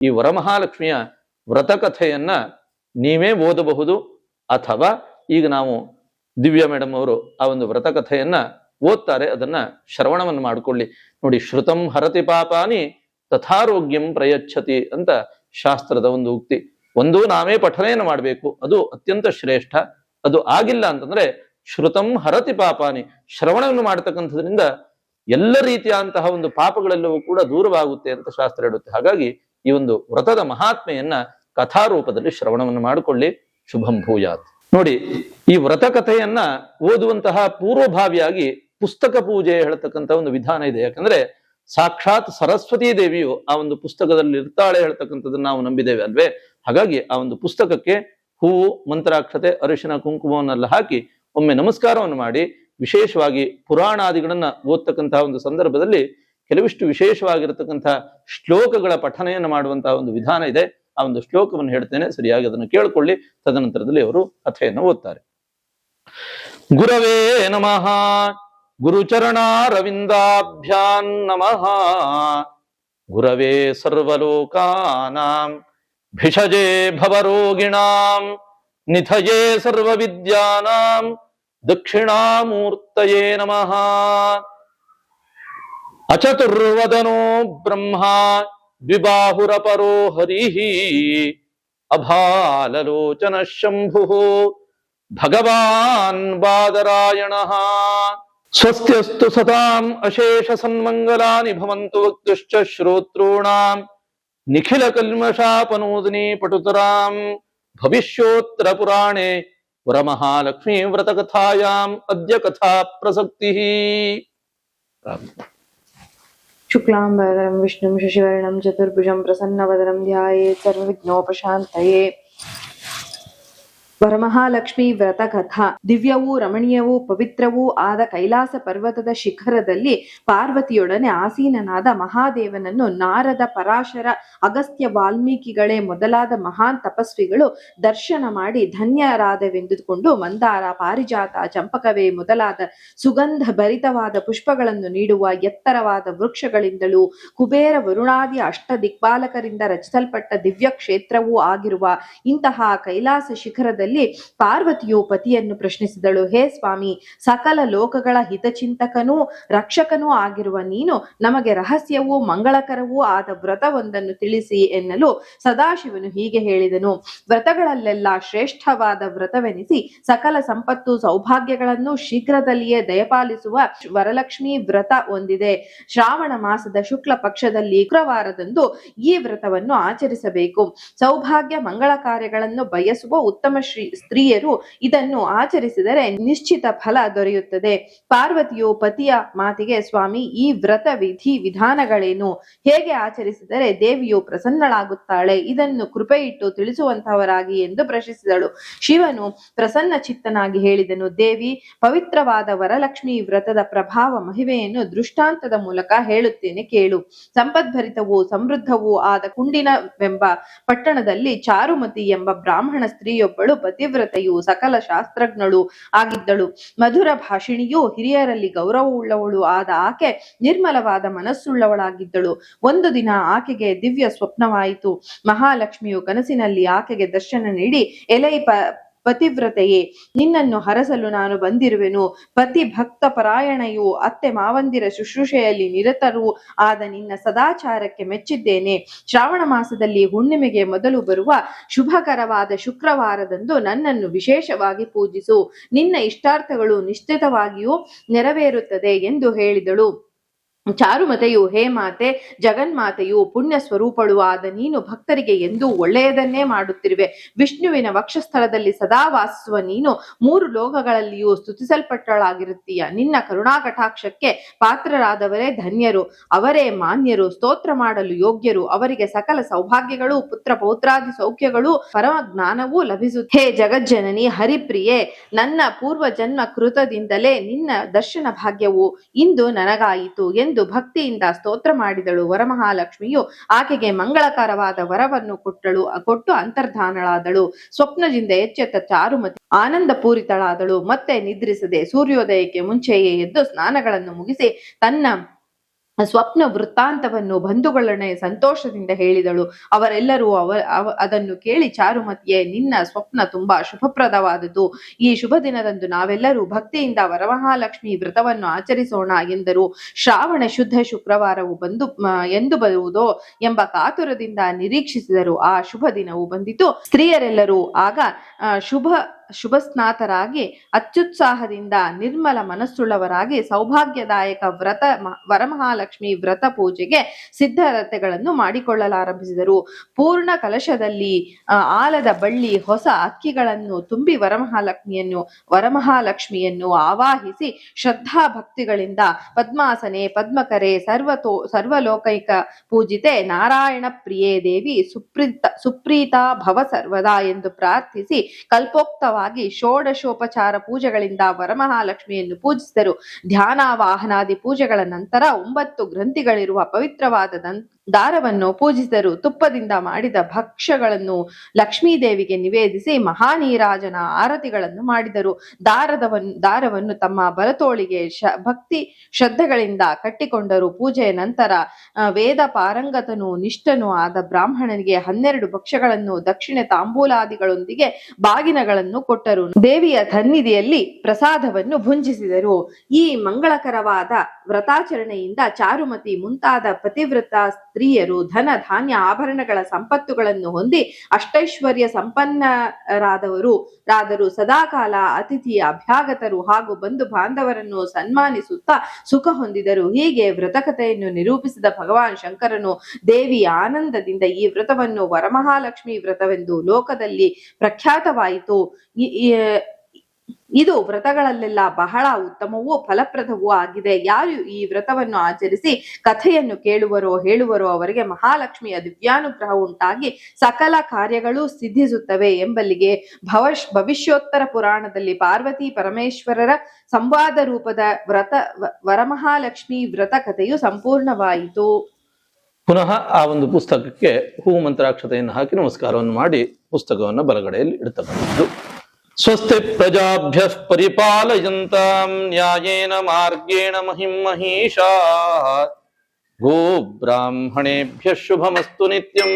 ಈ ವರಮಹಾಲಕ್ಷ್ಮಿಯ ವ್ರತಕಥೆಯನ್ನ ನೀವೇ ಓದಬಹುದು, ಅಥವಾ ಈಗ ನಾವು ದಿವ್ಯಾ ಮೇಡಮ್ ಅವರು ಆ ಒಂದು ವ್ರತಕಥೆಯನ್ನ ಓದ್ತಾರೆ, ಅದನ್ನ ಶ್ರವಣವನ್ನು ಮಾಡಿಕೊಳ್ಳಿ. ನೋಡಿ, ಶ್ರುತಂ ಹರತಿ ಪಾಪಾನಿ ತಥಾರೋಗ್ಯಂ ಪ್ರಯಚ್ಛತಿ ಅಂತ ಶಾಸ್ತ್ರದ ಒಂದು ಉಕ್ತಿ. ಒಂದು ನಾವೇ ಪಠನೆಯನ್ನು ಮಾಡಬೇಕು, ಅದು ಅತ್ಯಂತ ಶ್ರೇಷ್ಠ. ಅದು ಆಗಿಲ್ಲ ಅಂತಂದ್ರೆ ಶ್ರುತಂ ಹರತಿ ಪಾಪಾನಿ, ಶ್ರವಣವನ್ನು ಮಾಡತಕ್ಕಂಥದ್ರಿಂದ ಎಲ್ಲ ರೀತಿಯಾದಂತಹ ಒಂದು ಪಾಪಗಳೆಲ್ಲವೂ ಕೂಡ ದೂರವಾಗುತ್ತೆ ಅಂತ ಶಾಸ್ತ್ರ ಹೇಳುತ್ತೆ. ಹಾಗಾಗಿ ಈ ಒಂದು ವ್ರತದ ಮಹಾತ್ಮೆಯನ್ನ ಕಥಾರೂಪದಲ್ಲಿ ಶ್ರವಣವನ್ನು ಮಾಡಿಕೊಳ್ಳಿ. ಶುಭಂ ಭೂಯಾತ್. ನೋಡಿ, ಈ ವ್ರತ ಕಥೆಯನ್ನ ಓದುವಂತಹ ಪೂರ್ವಭಾವಿಯಾಗಿ ಪುಸ್ತಕ ಪೂಜೆ ಹೇಳ್ತಕ್ಕಂಥ ಒಂದು ವಿಧಾನ ಇದೆ. ಯಾಕಂದ್ರೆ ಸಾಕ್ಷಾತ್ ಸರಸ್ವತೀ ದೇವಿಯು ಆ ಒಂದು ಪುಸ್ತಕದಲ್ಲಿ ಇರ್ತಾಳೆ ಹೇಳ್ತಕ್ಕಂಥದ್ದನ್ನ ನಾವು ನಂಬಿದ್ದೇವೆ ಅಲ್ವೇ. ಹಾಗಾಗಿ ಆ ಒಂದು ಪುಸ್ತಕಕ್ಕೆ ಹೂವು, ಮಂತ್ರಾಕ್ಷತೆ, ಅರಿಶಿನ, ಕುಂಕುಮವನ್ನೆಲ್ಲ ಹಾಕಿ ಒಮ್ಮೆ ನಮಸ್ಕಾರವನ್ನು ಮಾಡಿ, ವಿಶೇಷವಾಗಿ ಪುರಾಣಾದಿಗಳನ್ನ ಓದ್ತಕ್ಕಂತಹ ಒಂದು ಸಂದರ್ಭದಲ್ಲಿ ಕೆಲವಿಷ್ಟು ವಿಶೇಷವಾಗಿರತಕ್ಕಂತಹ ಶ್ಲೋಕಗಳ ಪಠನೆಯನ್ನು ಮಾಡುವಂತಹ ಒಂದು ವಿಧಾನ ಇದೆ. ಆ ಒಂದು ಶ್ಲೋಕವನ್ನು ಹೇಳ್ತೇನೆ, ಸರಿಯಾಗಿ ಅದನ್ನು ಕೇಳಿಕೊಳ್ಳಿ. ತದನಂತರದಲ್ಲಿ ಅವರು ಕಥೆಯನ್ನು ಓದ್ತಾರೆ. ಗುರವೇ ನಮಃ ಗುರುಚರಣಾರವಿಂದಾಭ್ಯಾನ್ ನಮಃ. ಗುರವೇ ಸರ್ವಲೋಕಾನಾಂ ಭಿಷಜೇ ಭವರೋಗಿಣಾಂ ನಿಧಯೇ ಸರ್ವವಿದ್ಯಾನಾಂ ದಕ್ಷಿಣಾಮೂರ್ತಯೇ ನಮಃ. ಅಚತುರ್ವದನೋ ಬ್ರಹ್ಮ ದ್ವಿಬಾಹುರಪರೋ ಹರಿಃ ಅಭಾಲಲೋಚನ ಶಂಭುಃ ಭಗವಾನ್ ಬಾದರಾಯಣಃ. ಸ್ವಸ್ತ್ಯಸ್ತು ಸತಾಂ ಅಶೇಷ ಸನ್ಮಂಗಲಾನಿ ಭವಂತು ವಕ್ತುಶ್ಚ ಶ್ರೋತॄಣಾಂ ನಿಖಿಲ ಕಲ್ಮಷಾಪನೋದಿನಿ ಪಟುತರಾಂ ಭವಿಷ್ಯೋತ್ತರ ಪುರಾಣೆ ವರಮಹಾಲಕ್ಷ್ಮೀ ವ್ರತಕಥಾಯಾಂ ಅದ್ಯ ಕಥಾ ಪ್ರಸಕ್ತಿಃ. ಶುಕ್ಲಾಂಬರಧರಂ ವಿಷ್ಣುಂ ಶಶಿವರ್ಣಂ ಚತುರ್ಭುಜಂ ಪ್ರಸನ್ನವದನಂ ಧ್ಯಾಯೇತ್ ಸರ್ವವಿಘ್ನೋಪಶಾಂತಯೇ. ವರಮಹಾಲಕ್ಷ್ಮಿ ವ್ರತ ಕಥಾ. ದಿವ್ಯವೂ ರಮಣೀಯವೂ ಪವಿತ್ರವೂ ಆದ ಕೈಲಾಸ ಪರ್ವತದ ಶಿಖರದಲ್ಲಿ ಪಾರ್ವತಿಯೊಡನೆ ಆಸೀನನಾದ ಮಹಾದೇವನನ್ನು ನಾರದ, ಪರಾಶರ, ಅಗಸ್ತ್ಯ, ವಾಲ್ಮೀಕಿಗಳೇ ಮೊದಲಾದ ಮಹಾನ್ ತಪಸ್ವಿಗಳು ದರ್ಶನ ಮಾಡಿ ಧನ್ಯರಾದವೆಂದುಕೊಂಡು ಮಂದಾರ, ಪಾರಿಜಾತ, ಚಂಪಕವೇ ಮೊದಲಾದ ಸುಗಂಧ ಭರಿತವಾದ ಪುಷ್ಪಗಳನ್ನು ನೀಡುವ ಎತ್ತರವಾದ ವೃಕ್ಷಗಳಿಂದಲೂ ಕುಬೇರ, ವರುಣಾದಿ ಅಷ್ಟ ದಿಕ್ಪಾಲಕರಿಂದ ರಚಿಸಲ್ಪಟ್ಟ ದಿವ್ಯ ಕ್ಷೇತ್ರವೂ ಆಗಿರುವ ಇಂತಹ ಕೈಲಾಸ ಶಿಖರದಲ್ಲಿ ಪಾರ್ವತಿಯು ಪತಿಯನ್ನು ಪ್ರಶ್ನಿಸಿದಳು. ಹೇ ಸ್ವಾಮಿ, ಸಕಲ ಲೋಕಗಳ ಹಿತಚಿಂತಕನೂ ರಕ್ಷಕನೂ ಆಗಿರುವ ನೀನು ನಮಗೆ ರಹಸ್ಯವೂ ಮಂಗಳಕರವೂ ಆದ ವ್ರತವೊಂದನ್ನು ತಿಳಿಸಿ ಎನ್ನಲು ಸದಾಶಿವನು ಹೀಗೆ ಹೇಳಿದನು. ವ್ರತಗಳಲ್ಲೆಲ್ಲ ಶ್ರೇಷ್ಠವಾದ ವ್ರತವೆನಿಸಿ ಸಕಲ ಸಂಪತ್ತು ಸೌಭಾಗ್ಯಗಳನ್ನು ಶೀಘ್ರದಲ್ಲಿಯೇ ದಯಪಾಲಿಸುವ ವರಲಕ್ಷ್ಮಿ ವ್ರತ ಹೊಂದಿದೆ. ಶ್ರಾವಣ ಮಾಸದ ಶುಕ್ಲ ಪಕ್ಷದಲ್ಲಿ ಶುಕ್ರವಾರದಂದು ಈ ವ್ರತವನ್ನು ಆಚರಿಸಬೇಕು. ಸೌಭಾಗ್ಯ ಮಂಗಳ ಕಾರ್ಯಗಳನ್ನು ಬಯಸುವ ಉತ್ತಮ ಸ್ತ್ರೀಯರು ಇದನ್ನು ಆಚರಿಸಿದರೆ ನಿಶ್ಚಿತ ಫಲ ದೊರೆಯುತ್ತದೆ. ಪಾರ್ವತಿಯು ಪತಿಯ ಮಾತಿಗೆ, ಸ್ವಾಮಿ, ಈ ವ್ರತ ವಿಧಿ ವಿಧಾನಗಳೇನು? ಹೇಗೆ ಆಚರಿಸಿದರೆ ದೇವಿಯು ಪ್ರಸನ್ನಳಾಗುತ್ತಾಳೆ? ಇದನ್ನು ಕೃಪೆಯಿಟ್ಟು ತಿಳಿಸುವಂತಹವರಾಗಿ ಎಂದು ಪ್ರಶ್ನಿಸಿದಳು. ಶಿವನು ಪ್ರಸನ್ನ ಚಿತ್ತನಾಗಿ ಹೇಳಿದನು, ದೇವಿ, ಪವಿತ್ರವಾದ ವರಲಕ್ಷ್ಮಿ ವ್ರತದ ಪ್ರಭಾವ ಮಹಿಮೆಯನ್ನು ದೃಷ್ಟಾಂತದ ಮೂಲಕ ಹೇಳುತ್ತೇನೆ ಕೇಳು. ಸಂಪದ್ಭರಿತವೂ ಸಮೃದ್ಧವೂ ಆದ ಕುಂಡಿನವೆಂಬ ಪಟ್ಟಣದಲ್ಲಿ ಚಾರುಮತಿ ಎಂಬ ಬ್ರಾಹ್ಮಣ ಸ್ತ್ರೀಯೊಬ್ಬಳು ಪತಿವ್ರತೆಯು ಸಕಲ ಶಾಸ್ತ್ರಜ್ಞಳು ಆಗಿದ್ದಳು. ಮಧುರ ಭಾಷಿಣಿಯೂ ಹಿರಿಯರಲ್ಲಿ ಗೌರವವುಳ್ಳವಳು ಆದ ಆಕೆ ನಿರ್ಮಲವಾದ ಮನಸ್ಸುಳ್ಳವಳಾಗಿದ್ದಳು. ಒಂದು ದಿನ ಆಕೆಗೆ ದಿವ್ಯ ಸ್ವಪ್ನವಾಯಿತು. ಮಹಾಲಕ್ಷ್ಮಿಯು ಕನಸಿನಲ್ಲಿ ಆಕೆಗೆ ದರ್ಶನ ನೀಡಿ, ಎಲೈ ಪತಿವ್ರತೆಯೇ, ನಿನ್ನನ್ನು ಹರಸಲು ನಾನು ಬಂದಿರುವೆನು. ಪತಿ ಭಕ್ತ ಪರಾಯಣೆಯು ಅತ್ತೆ ಮಾವಂದಿರ ಶುಶ್ರೂಷೆಯಲ್ಲಿ ನಿರತರೂ ಆದ ನಿನ್ನ ಸದಾಚಾರಕ್ಕೆ ಮೆಚ್ಚಿದ್ದೇನೆ. ಶ್ರಾವಣ ಮಾಸದಲ್ಲಿ ಹುಣ್ಣಿಮೆಗೆ ಮೊದಲು ಬರುವ ಶುಭಕರವಾದ ಶುಕ್ರವಾರದಂದು ನನ್ನನ್ನು ವಿಶೇಷವಾಗಿ ಪೂಜಿಸು. ನಿನ್ನ ಇಷ್ಟಾರ್ಥಗಳು ನಿಶ್ಚಿತವಾಗಿಯೂ ನೆರವೇರುತ್ತದೆ ಎಂದು ಹೇಳಿದಳು. ಚಾರುಮತೆಯು, ಹೇ ಮಾತೆ, ಜಗನ್ಮಾತೆಯು ಪುಣ್ಯ ಸ್ವರೂಪಳು ಆದ ನೀನು ಭಕ್ತರಿಗೆ ಎಂದೂ ಒಳ್ಳೆಯದನ್ನೇ ಮಾಡುತ್ತಿರುವೆ. ವಿಷ್ಣುವಿನ ವಕ್ಷಸ್ಥಳದಲ್ಲಿ ಸದಾ ವಾಸಿಸುವ ನೀನು ಮೂರು ಲೋಕಗಳಲ್ಲಿಯೂ ಸ್ತುತಿಸಲ್ಪಟ್ಟಳಾಗಿರುತ್ತೀಯ. ನಿನ್ನ ಕರುಣಾಕಟಾಕ್ಷಕ್ಕೆ ಪಾತ್ರರಾದವರೇ ಧನ್ಯರು, ಅವರೇ ಮಾನ್ಯರು, ಸ್ತೋತ್ರ ಮಾಡಲು ಯೋಗ್ಯರು. ಅವರಿಗೆ ಸಕಲ ಸೌಭಾಗ್ಯಗಳು, ಪುತ್ರ ಪೌತ್ರಾದಿ ಸೌಖ್ಯಗಳು, ಪರಮ ಜ್ಞಾನವೂ ಲಭಿಸುತ್ತೆ. ಹೇ ಜಗಜ್ಜನನಿ, ಹರಿಪ್ರಿಯೆ, ನನ್ನ ಪೂರ್ವ ಜನ್ಮ ಕೃತದಿಂದಲೇ ನಿನ್ನ ದರ್ಶನ ಭಾಗ್ಯವು ಇಂದು ನನಗಾಯಿತು ಎಂದು ಭಕ್ತಿಯಿಂದ ಸ್ತೋತ್ರ ಮಾಡಿದಳು. ವರಮಹಾಲಕ್ಷ್ಮಿಯು ಆಕೆಗೆ ಮಂಗಳಕರವಾದ ವರವನ್ನು ಕೊಟ್ಟು ಅಂತರ್ಧಾನಳಾದಳು. ಸ್ವಪ್ನದಿಂದ ಎಚ್ಚೆತ್ತ ಚಾರುಮತಿ ಆನಂದ ಪೂರಿತಳಾದಳು. ಮತ್ತೆ ನಿದ್ರಿಸದೆ ಸೂರ್ಯೋದಯಕ್ಕೆ ಮುಂಚೆಯೇ ಎದ್ದು ಸ್ನಾನಗಳನ್ನು ಮುಗಿಸಿ ತನ್ನ ಸ್ವಪ್ನ ವೃತ್ತಾಂತವನ್ನು ಬಂಧುಗಳೊಡನೆ ಸಂತೋಷದಿಂದ ಹೇಳಿದಳು. ಅವರೆಲ್ಲರೂ ಅದನ್ನು ಕೇಳಿ ಚಾರುಮತಿಯೇ, ನಿನ್ನ ಸ್ವಪ್ನ ತುಂಬಾ ಶುಭಪ್ರದವಾದದ್ದು. ಈ ಶುಭ ದಿನದಂದು ನಾವೆಲ್ಲರೂ ಭಕ್ತಿಯಿಂದ ವರಮಹಾಲಕ್ಷ್ಮಿ ವ್ರತವನ್ನು ಆಚರಿಸೋಣ ಎಂದರು. ಶ್ರಾವಣ ಶುದ್ಧ ಶುಕ್ರವಾರವು ಎಂದು ಬರುವುದೋ ಎಂಬ ಕಾತುರದಿಂದ ನಿರೀಕ್ಷಿಸಿದರು. ಆ ಶುಭ ದಿನವು ಬಂದಿತು. ಸ್ತ್ರೀಯರೆಲ್ಲರೂ ಆಗ ಶುಭಸ್ನಾತರಾಗಿ ಅತ್ಯುತ್ಸಾಹದಿಂದ ನಿರ್ಮಲ ಮನಸ್ಸುಳ್ಳವರಾಗಿ ಸೌಭಾಗ್ಯದಾಯಕ ವರಮಹಾಲಕ್ಷ್ಮಿ ವ್ರತ ಪೂಜೆಗೆ ಸಿದ್ಧತೆಗಳನ್ನು ಮಾಡಿಕೊಳ್ಳಲಾರಂಭಿಸಿದರು. ಪೂರ್ಣ ಕಲಶದಲ್ಲಿ ಆಲದ ಬಳ್ಳಿ ಹೊಸ ಅಕ್ಕಿಗಳನ್ನು ತುಂಬಿ ವರಮಹಾಲಕ್ಷ್ಮಿಯನ್ನು ಆವಾಹಿಸಿ ಶ್ರದ್ಧಾ ಭಕ್ತಿಗಳಿಂದ ಪದ್ಮಾಸನೆ ಪದ್ಮಕರೆ ಸರ್ವಲೋಕೈಕ ಪೂಜಿತೆ ನಾರಾಯಣ ಪ್ರಿಯೇ ದೇವಿ ಸುಪ್ರೀತಾ ಭವ ಸರ್ವದಾ ಎಂದು ಪ್ರಾರ್ಥಿಸಿ ಕಲ್ಪೋಕ್ತವಾಗಿ ಷೋಡಶೋಪಚಾರ ಪೂಜೆಗಳಿಂದ ವರಮಹಾಲಕ್ಷ್ಮಿಯನ್ನು ಪೂಜಿಸಿದರು. ಧ್ಯಾನ ವಾಹನಾದಿ ಪೂಜೆಗಳ ನಂತರ 9 ಗ್ರಂಥಿಗಳಿರುವ ಪವಿತ್ರವಾದ ದಾರವನ್ನು ಪೂಜಿಸಿದರು. ತುಪ್ಪದಿಂದ ಮಾಡಿದ ಭಕ್ಷ್ಯಗಳನ್ನು ಲಕ್ಷ್ಮೀದೇವಿಗೆ ನಿವೇದಿಸಿ ಮಹಾನೀರಾಜನ ಆರತಿಗಳನ್ನು ಮಾಡಿದರು. ದಾರವನ್ನು ತಮ್ಮ ಬಲತೋಳಿಗೆ ಭಕ್ತಿ ಶ್ರದ್ಧೆಗಳಿಂದ ಕಟ್ಟಿಕೊಂಡರು. ಪೂಜೆಯ ನಂತರ ವೇದ ಪಾರಂಗತನು ನಿಷ್ಠನೂ ಆದ ಬ್ರಾಹ್ಮಣನಿಗೆ 12 ಭಕ್ಷ್ಯಗಳನ್ನು ದಕ್ಷಿಣೆ ತಾಂಬೂಲಾದಿಗಳೊಂದಿಗೆ ಬಾಗಿನಗಳನ್ನು ಕೊಟ್ಟರು. ದೇವಿಯ ಸನ್ನಿಧಿಯಲ್ಲಿ ಪ್ರಸಾದವನ್ನು ಭುಂಜಿಸಿದರು. ಈ ಮಂಗಳಕರವಾದ ವ್ರತಾಚರಣೆಯಿಂದ ಚಾರುಮತಿ ಮುಂತಾದ ಪತಿವ್ರತ ಸ್ತ್ರೀಯರು ಧನ ಧಾನ್ಯ ಆಭರಣಗಳ ಸಂಪತ್ತುಗಳನ್ನು ಹೊಂದಿ ಅಷ್ಟೈಶ್ವರ್ಯ ಸಂಪನ್ನರಾದರು. ಸದಾಕಾಲ ಅತಿಥಿಯ ಅಭ್ಯಾಗತರು ಹಾಗೂ ಬಂಧು ಬಾಂಧವರನ್ನು ಸನ್ಮಾನಿಸುತ್ತಾ ಸುಖ ಹೊಂದಿದರು. ಹೀಗೆ ವ್ರತಕಥೆಯನ್ನು ನಿರೂಪಿಸಿದ ಭಗವಾನ್ ಶಂಕರನು ದೇವಿಯ ಆನಂದದಿಂದ ಈ ವ್ರತವನ್ನು ವರಮಹಾಲಕ್ಷ್ಮಿ ವ್ರತವೆಂದು ಲೋಕದಲ್ಲಿ ಪ್ರಖ್ಯಾತವಾಯಿತು. ಇದು ವ್ರತಗಳಲ್ಲೆಲ್ಲ ಬಹಳ ಉತ್ತಮವೂ ಫಲಪ್ರದವೂ ಆಗಿದೆ. ಯಾರು ಈ ವ್ರತವನ್ನು ಆಚರಿಸಿ ಕಥೆಯನ್ನು ಕೇಳುವರೋ ಹೇಳುವರೋ ಅವರಿಗೆ ಮಹಾಲಕ್ಷ್ಮಿಯ ದಿವ್ಯಾನುಗ್ರಹ ಉಂಟಾಗಿ ಸಕಲ ಕಾರ್ಯಗಳು ಸಿದ್ಧಿಸುತ್ತವೆ ಎಂಬಲ್ಲಿಗೆ ಭವಿಷ್ಯೋತ್ತರ ಪುರಾಣದಲ್ಲಿ ಪಾರ್ವತಿ ಪರಮೇಶ್ವರರ ಸಂವಾದ ರೂಪದ ವರಮಹಾಲಕ್ಷ್ಮಿ ವ್ರತ ಕಥೆಯು ಸಂಪೂರ್ಣವಾಯಿತು. ಪುನಃ ಆ ಒಂದು ಪುಸ್ತಕಕ್ಕೆ ಹೂ ಮಂತ್ರಾಕ್ಷತೆಯನ್ನು ಹಾಕಿ ನಮಸ್ಕಾರವನ್ನು ಮಾಡಿ ಪುಸ್ತಕವನ್ನು ಬಲಗಡೆಯಲ್ಲಿ ಇಡ್ತಕ್ಕಂಥದ್ದು. ಸ್ವಸ್ತಿ ಪ್ರಜಾಭ್ಯ ಪರಿಪಾಲಯಂತಾಂ ನ್ಯಾಯೇನ ಮಾರ್ಗೇಣ ಮಹಿಂ ಮಹೀಷಾಃ ಗೋ ಬ್ರಾಹ್ಮಣೇಭ್ಯ ಶುಭಮಸ್ತು ನಿತ್ಯಂ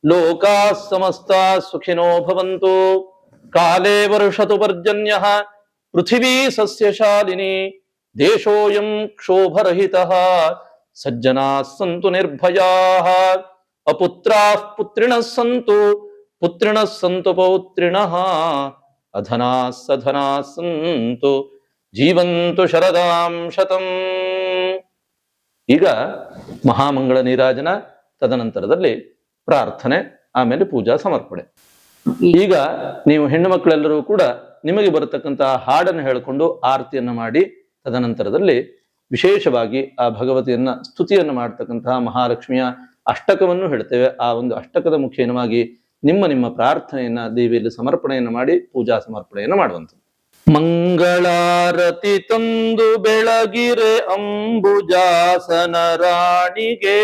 ಲೋಕಾಃ ಸಮಸ್ತಾಃ ಸುಖಿನೋ ಭವಂತು ಕಾಲೇ ವರ್ಷತು ಪರ್ಜನ್ಯಃ ಪೃಥಿವೀ ಸಸ್ಯಶಾಲಿನಿ ದೇಶೋಯಂ ಕ್ಷೋಭರಹಿತಃ ಸಜ್ಜನಾಃ ಸಂತು ನಿರ್ಭಯಾಃ ಅಪುತ್ರಾಃ ಪುತ್ರಿಣಃ ಸಂತು ಪುತ್ರಿಣಃ ಸಂತು ಪೌತ್ರಿಣಃ ಅಧನಾಃ ಸಧನಾಃ ಸಂತು ಜೀವಂತು ಶರದಾಂ ಶತಂ. ಈಗ ಮಹಾಮಂಗಳ ನೀರಾಜನ, ತದನಂತರದಲ್ಲಿ ಪ್ರಾರ್ಥನೆ, ಆಮೇಲೆ ಪೂಜಾ ಸಮರ್ಪಣೆ. ಈಗ ನೀವು ಹೆಣ್ಣು ಮಕ್ಕಳೆಲ್ಲರೂ ಕೂಡ ನಿಮಗೆ ಬರತಕ್ಕಂತಹ ಹಾಡನ್ನು ಹೇಳಿಕೊಂಡು ಆರತಿಯನ್ನು ಮಾಡಿ, ತದನಂತರದಲ್ಲಿ ವಿಶೇಷವಾಗಿ ಆ ಭಗವತಿಯನ್ನ ಸ್ತುತಿಯನ್ನು ಮಾಡ್ತಕ್ಕಂತಹ ಮಹಾಲಕ್ಷ್ಮಿಯ ಅಷ್ಟಕವನ್ನು ಹೇಳ್ತೇವೆ. ಆ ಒಂದು ಅಷ್ಟಕದ ಮುಖೇನವಾಗಿ ನಿಮ್ಮ ಪ್ರಾರ್ಥನೆಯನ್ನ ದೇವಿಯಲ್ಲಿ ಸಮರ್ಪಣೆಯನ್ನು ಮಾಡಿ ಪೂಜಾ ಸಮರ್ಪಣೆಯನ್ನು ಮಾಡುವಂಥದ್ದು. ಮಂಗಳಾರತಿ ತಂದು ಬೆಳಗಿರೆ ಅಂಬುಜಾಸನ ರಾಣಿಗೆ,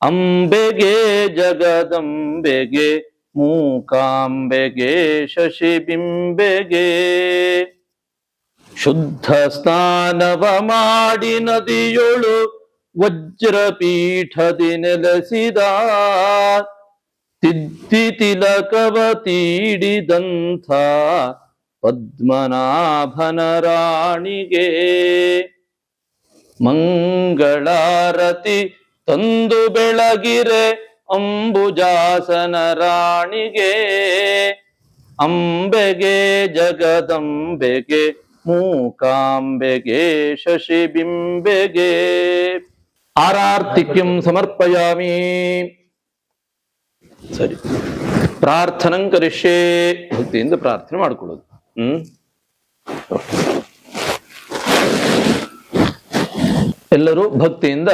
ಅಂಬೆಗೆ ಜಗದಂಬೆಗೆ ಮೂಕಾಂಬೆಗೆ ಶಶಿಬಿಂಬೆಗೆ, ಶುದ್ಧ ಸ್ನಾನವ ಮಾಡಿ ನದಿಯೊಳು ವಜ್ರಪೀಠದಿ ನೆಲೆಸಿದ, ತಿದ್ದಿ ತಿಲಕವ ತೀಡಿದಂಥ ಪದ್ಮನಾಭನ ರಾಣಿಗೆ, ಮಂಗಳಾರತಿ ತಂದು ಬೆಳಗಿರೆ ಅಂಬುಜಾಸನ ರಾಣಿಗೆ, ಅಂಬೆಗೆ ಜಗದಂಬೆಗೆ ಮೂಕಾಂಬೆಗೆ ಶಶಿಬಿಂಬೆಗೆ ಆರಾರ್ತಿಕ್ಯಂ ಸಮರ್ಪಯಾಮಿ. ಸರಿ, ಪ್ರಾರ್ಥನಂ ಕರಿಷ್ಯೆ, ಭಕ್ತಿಯಿಂದ ಪ್ರಾರ್ಥನೆ ಮಾಡ್ಕೊಳ್ಳೋದು. ಎಲ್ಲರೂ ಭಕ್ತಿಯಿಂದ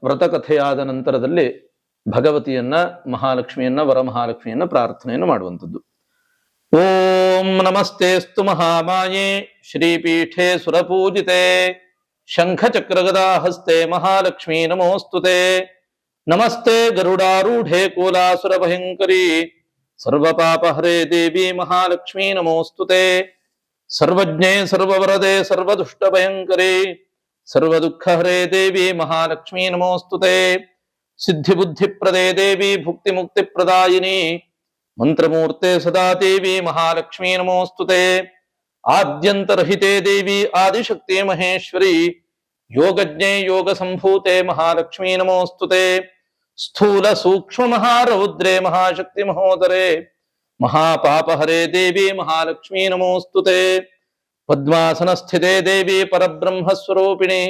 ವ್ರತಕಥೆಯಾದ ನಂತರದಲ್ಲಿ ಭಗವತಿಯನ್ನ, ಮಹಾಲಕ್ಷ್ಮಿಯನ್ನ, ವರಮಹಾಲಕ್ಷ್ಮಿಯನ್ನ ಪ್ರಾರ್ಥನೆಯನ್ನು ಮಾಡುವಂಥದ್ದು. ಓಂ ನಮಸ್ತೆಸ್ತು ಮಹಾಮಾಯೇ ಶ್ರೀಪೀಠೆ ಸುರಪೂಜಿತೆ ಶಂಖಚಕ್ರಗದಾ ಹಸ್ತೆ ಮಹಾಲಕ್ಷ್ಮೀ ನಮೋಸ್ತುತೆ. ನಮಸ್ತೆ ಗರುಡಾರೂಢೆ ಕೋಲಾಸುರ ಭಯಂಕರಿ ಸರ್ವಪಾಪಹರೇ ದೇವಿ ಮಹಾಲಕ್ಷ್ಮೀ ನಮೋಸ್ತುತೆ. ಸರ್ವಜ್ಞೆ ಸರ್ವವರದೆ ಸರ್ವದುಷ್ಟ ಭಯಂಕರಿ ಸರ್ವದುಃಖಹರೇ ದೇವಿ ಮಹಾಲಕ್ಷ್ಮೀ ನಮೋಸ್ತುತೆ. ಸಿದ್ಧಿಬುದ್ಧಿಪ್ರದೇ ದೇವಿ ಭುಕ್ತಿಮುಕ್ತಿಪ್ರದಾಯಿನಿ ಮಂತ್ರಮೂರ್ತೆ ಸದಾ ದೇವಿ ಮಹಾಲಕ್ಷ್ಮೀ ನಮೋಸ್ತುತೆ. ಆದ್ಯಂತರಹಿತೆ ದೇವಿ ಆದಿಶಕ್ತಿ ಮಹೇಶ್ವರಿ ಯೋಗಜ್ಞೆ ಯೋಗ ಸಂಭೂತೆ ಮಹಾಲಕ್ಷ್ಮೀ ನಮೋಸ್ತುತೆ. ಸ್ಥೂಲ ಸೂಕ್ಷ್ಮ ಮಹಾರೌದ್ರೇ ಮಹಾಶಕ್ತಿ ಮಹೋದರೇ ಮಹಾಪಾಪಹರೇ ದೇವಿ ಮಹಾಲಕ್ಷ್ಮೀ ನಮೋಸ್ತುತೆ. ಪದ್ಮಾಸನ ಸ್ಥಿತೆ ದೇವಿ ಪರಬ್ರಹ್ಮಸ್ವರೂಪಿಣಿ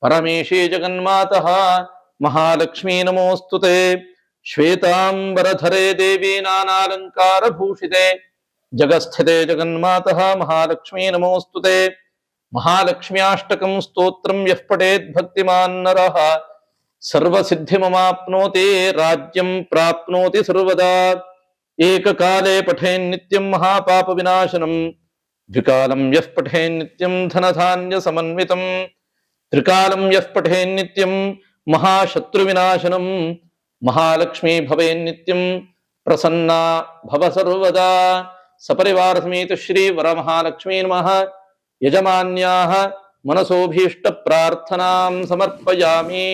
ಪರಮೇಶಿ ಜಗನ್ಮಾತಃ ಮಹಾಲಕ್ಷ್ಮೀ ನಮೋಸ್ತುತೆ. ಶ್ವೇತಾಂಬರಧರೆ ದೇವಿ ನಾನಾಲಂಕಾರ ಭೂಷಿತೆ ಜಗಸ್ಥಿತೆ ಜಗನ್ಮಾತಃ ಮಹಾಲಕ್ಷ್ಮೀ ನಮೋಸ್ತುತೆ. ಮಹಾಲಕ್ಷ್ಮ್ಯಾಷ್ಟಕಂ ಸ್ತೋತ್ರಂ ಯಃ ಪಠೇತ್ ಭಕ್ತಿಮಾನ್ ನರಃ ಸರ್ವಸಿದ್ಧಿಮಮಾಪ್ನೋತಿ ರಾಜ್ಯಂ ಪ್ರಾಪ್ನೋತಿ ಸರ್ವದಾ. ಏಕಕಾಲೇ ಪಠೇನ್ ನಿತ್ಯಂ ಮಹಾಪಾಪ ವಿನಾಶನಂ ದ್ವಿಕಾಲಂ ಯಃ ಪಠೇನ್ ನಿತ್ಯಂ ಧನಧಾನ್ಯ ಸಮನ್ವಿತಂ ತ್ರಿಕಾಲಂ ಯಃ ಪಠೇನ್ ನಿತ್ಯಂ ಮಹಾಶತ್ರು ವಿನಾಶನಂ ಮಹಾಲಕ್ಷ್ಮೀ ಭವೇನ್ ನಿತ್ಯಂ ಪ್ರಸನ್ನಾ ಭವ ಸರ್ವದಾ. ಸಪರಿವಾರ ಸಮೇತ ಶ್ರೀ ವರಮಹಾಲಕ್ಷ್ಮೀ ನಮಃ. ಯಜಮಾನ್ಯಾಃ ಮನಸೋಭೀಷ್ಟ ಪ್ರಾರ್ಥನಾಂ ಸಮರ್ಪಯಾಮಿ.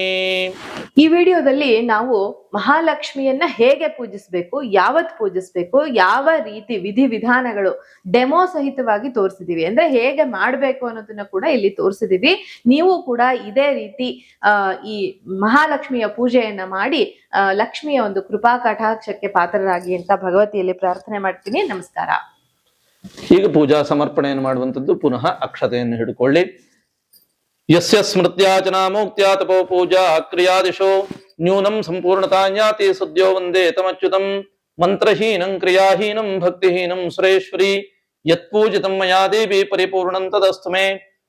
ಈ ವಿಡಿಯೋದಲ್ಲಿ ನಾವು ಮಹಾಲಕ್ಷ್ಮಿಯನ್ನ ಹೇಗೆ ಪೂಜಿಸಬೇಕು, ಯಾವತ್ ಪೂಜಿಸಬೇಕು, ಯಾವ ರೀತಿ ವಿಧಿವಿಧಾನಗಳು ಡೆಮೋ ಸಹಿತವಾಗಿ ತೋರಿಸಿದೀವಿ. ಅಂದ್ರೆ ಹೇಗೆ ಮಾಡ್ಬೇಕು ಅನ್ನೋದನ್ನ ಕೂಡ ಇಲ್ಲಿ ತೋರಿಸಿದೀವಿ. ನೀವು ಕೂಡ ಇದೇ ರೀತಿ ಈ ಮಹಾಲಕ್ಷ್ಮಿಯ ಪೂಜೆಯನ್ನ ಮಾಡಿ ಲಕ್ಷ್ಮಿಯ ಒಂದು ಕೃಪಾ ಕಟಾಕ್ಷಕ್ಕೆ ಪಾತ್ರರಾಗಿ ಅಂತ ಭಗವತಿಯಲ್ಲಿ ಪ್ರಾರ್ಥನೆ ಮಾಡ್ತೀನಿ. ನಮಸ್ಕಾರ. ಈಗ ಪೂಜಾ ಸಮರ್ಪಣೆಯನ್ನು ಮಾಡುವಂಥದ್ದು. ಪುನಃ ಅಕ್ಷತೆಯನ್ನು ಹಿಡ್ಕೊಳ್ಳಿ. ಯಸ್ಯ ಸ್ಮೃತ್ಯಾಚ ಮೋಕ್ತ್ಯಾ ತಪೋ ಪೂಜಾ ಕ್ರಿಯಾದಿಶೋ ನ್ಯೂನಂ ಸಂಪೂರ್ಣತಾನ್ಯಾತಿ ಸದ್ಯೋ ವಂದೇ ತಮಚ್ಯುತಂ. ಮಂತ್ರಹೀನಂ ಕ್ರಿಯಾಹೀನಂ ಭಕ್ತಿಹೀನಂ ಸುರೇಶ್ವರಿ ಯತ್ಪೂಜಿತಂ ಮಯಾ ದೇವಿ ಪರಿಪೂರ್ಣಂ ತದಸ್ತು ಮೇ.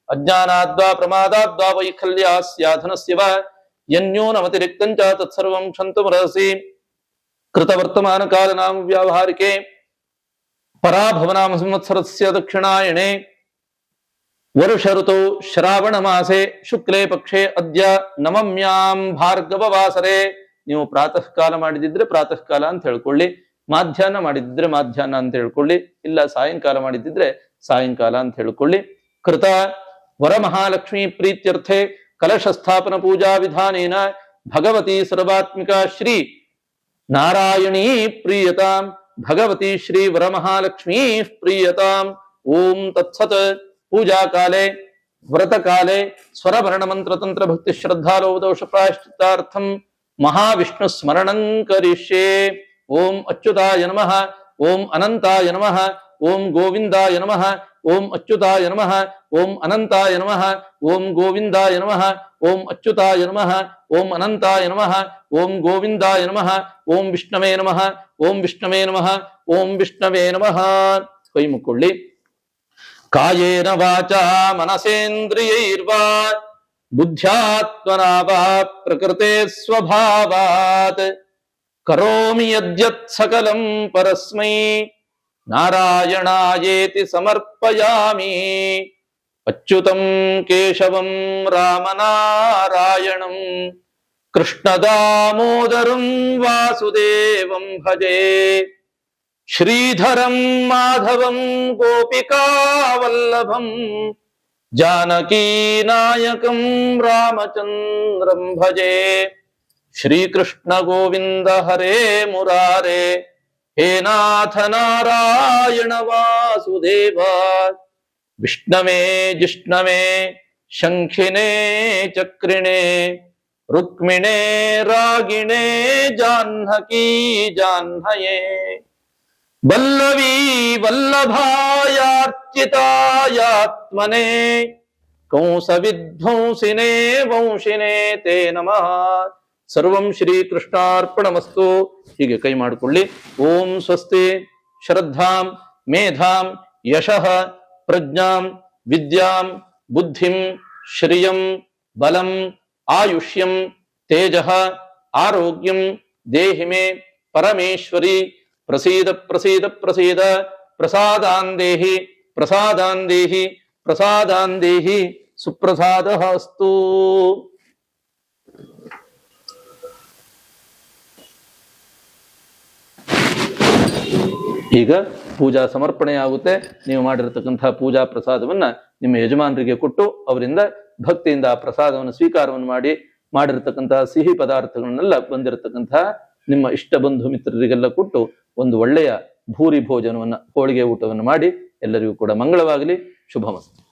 ಅಜ್ಞಾನಾದ್ವಾ ಪ್ರಮಾದಾದ್ವಾ ವೈಖಲ್ಯಾಸ್ಯಾಧನಸ್ಯ ವಾ ಯನ್ಯೂನಮತಿರಿಕ್ತಂ ಚ ತತ್ಸರ್ವಂ ಕ್ಷಂತುಮರ್ಹಸಿ. ಕೃತವರ್ತಮಾನ ಕಾಲನಾಮ ವ್ಯಾವಹಾರಿಕೆ ಪರಾಭವನಾಮ ಸಂವತ್ಸರಸ್ಯ ದಕ್ಷಿಣಾಯಣೆ ವರುಷ ಋತೌ ಶ್ರಾವಣ ಮಾಸೆ ಶುಕ್ಲೇ ಪಕ್ಷೆ ಅದ್ಯ ನವಮ್ಯಾಂ ಭಾರ್ಗವ ವಾಸರೆ. ನೀವು ಪ್ರಾತಃ ಕಾಲ ಮಾಡಿದಿದ್ರೆ ಪ್ರಾತಃ ಕಾಲ ಅಂತ ಹೇಳ್ಕೊಳ್ಳಿ, ಮಾಧ್ಯಾಹ್ನ ಮಾಡಿದ್ರೆ ಮಾಧ್ಯಾಹ್ನ ಅಂತ ಹೇಳ್ಕೊಳ್ಳಿ, ಇಲ್ಲ ಸಾಯಂಕಾಲ ಮಾಡಿದ್ರೆ ಸಾಯಂಕಾಲ ಅಂತ ಹೇಳ್ಕೊಳ್ಳಿ. ಕೃತ ವರಮಹಾಲಕ್ಷ್ಮೀ ಪ್ರೀತ್ಯರ್ಥೆ ಕಲಶ ಸ್ಥಾಪನ ಪೂಜಾ ವಿಧಾನೇನ ಭಗವತಿ ಸರ್ವಾತ್ಮಿಕ ಶ್ರೀ ನಾರಾಯಣೀ ಪ್ರೀಯತಾಂ ಭಗವತಿ ಶ್ರೀ ವರಮಹಾಲಕ್ಷ್ಮೀ ಪ್ರೀಯತಾಂ. ಓಂ ತತ್ಸತ್. पूजा काले व्रत काले स्वरभरण मंत्र तंत्र भक्ति श्रद्धालो दोष प्रायश्चित्तार्थं महाविष्णु स्मरणं करिष्ये. ओम अच्युताय नमः, ओम अनंताय नमः, ओम गोविंदाय नमः, ओम अच्युताय नमः, ओम अनंताय नमः, ओम गोविंदाय नमः, ओम अच्युताय नमः, ओम अनंताय नमः, ओम गोविंदाय नमः, ओम विष्णवे नमः, ओम विष्णवे नमः, ओम विष्णवे नमः. कई मुकुल्ली. कायेन वाचा मनसेन्द्रियैर्वा बुद्ध्यात्मना वा प्रकृते स्वभावात् करोमि यद्यत् सकलं परस्मै नारायणायेति समर्पयामि. अच्युतं केशवं रामनारायणं कृष्णदामोदरं वासुदेवं भजे. श्रीधरं माधवं गोपिकावल्लभं जानकी नायकं रामचन्द्रं भजे. श्रीकृष्ण गोविंद हरे मुरारे हे नाथ नारायण वासुदेव. विष्णवे जिष्णवे शंखिने चक्रिणे रुक्मिणे रागिणे जाह्नकी जाह्नये. वल्लवी वल्लभायार्चितायात्मने कंसविध्वंसिने वंशिने ते नमः. सर्वं ಶ್ರೀಕೃಷ್ಣಾರ್ಪಣಮಸ್ತು. ಹೀಗೆ ಕೈ ಮಾಡಿಕೊಳ್ಳಿ. ಓಂ ಸ್ವಸ್ತಿ ಶ್ರದ್ಧಾಂ ಮೇಧಾಂ ಯಶಃ ಪ್ರಜ್ಞಾಂ ವಿದ್ಯಾಂ ಬುದ್ಧಿಂ ಶ್ರಿಯಂ ಬಲಂ ಆಯುಷ್ಯಂ ತೇಜಃ ಆರೋಗ್ಯಂ ದೇಹಿ ಮೇ ಪರಮೇಶ್ವರಿ. ಪ್ರಸೀದ ಪ್ರಸೀದ ಪ್ರಸೀದ ಪ್ರಸಾದಾನ್ ದೇಹಿ ಪ್ರಸಾದಾನ್ ದೇಹಿ ಪ್ರಸಾದಾನ್ ದೇಹಿ ಸುಪ್ರಸಾದಃ ಅಸ್ತು. ಈಗ ಪೂಜಾ ಸಮರ್ಪಣೆ ಆಗುತ್ತೆ. ನೀವು ಮಾಡಿರತಕ್ಕಂತಹ ಪೂಜಾ ಪ್ರಸಾದವನ್ನ ನಿಮ್ಮ ಯಜಮಾನರಿಗೆ ಕೊಟ್ಟು ಅವರಿಂದ ಭಕ್ತಿಯಿಂದ ಆ ಪ್ರಸಾದವನ್ನು ಸ್ವೀಕಾರವನ್ನು ಮಾಡಿರ್ತಕ್ಕಂತಹ ಸಿಹಿ ಪದಾರ್ಥಗಳನ್ನೆಲ್ಲ ಬಂದಿರತಕ್ಕಂತಹ ನಿಮ್ಮ ಇಷ್ಟ ಬಂಧು ಮಿತ್ರರಿಗೆಲ್ಲ ಕೊಟ್ಟು ಒಂದು ಒಳ್ಳೆಯ ಭೂರಿ ಭೋಜನವನ್ನ, ಹೋಳಿಗೆ ಊಟವನ್ನು ಮಾಡಿ ಎಲ್ಲರಿಗೂ ಕೂಡ ಮಂಗಳವಾಗಲಿ. ಶುಭಮಸ್ತು.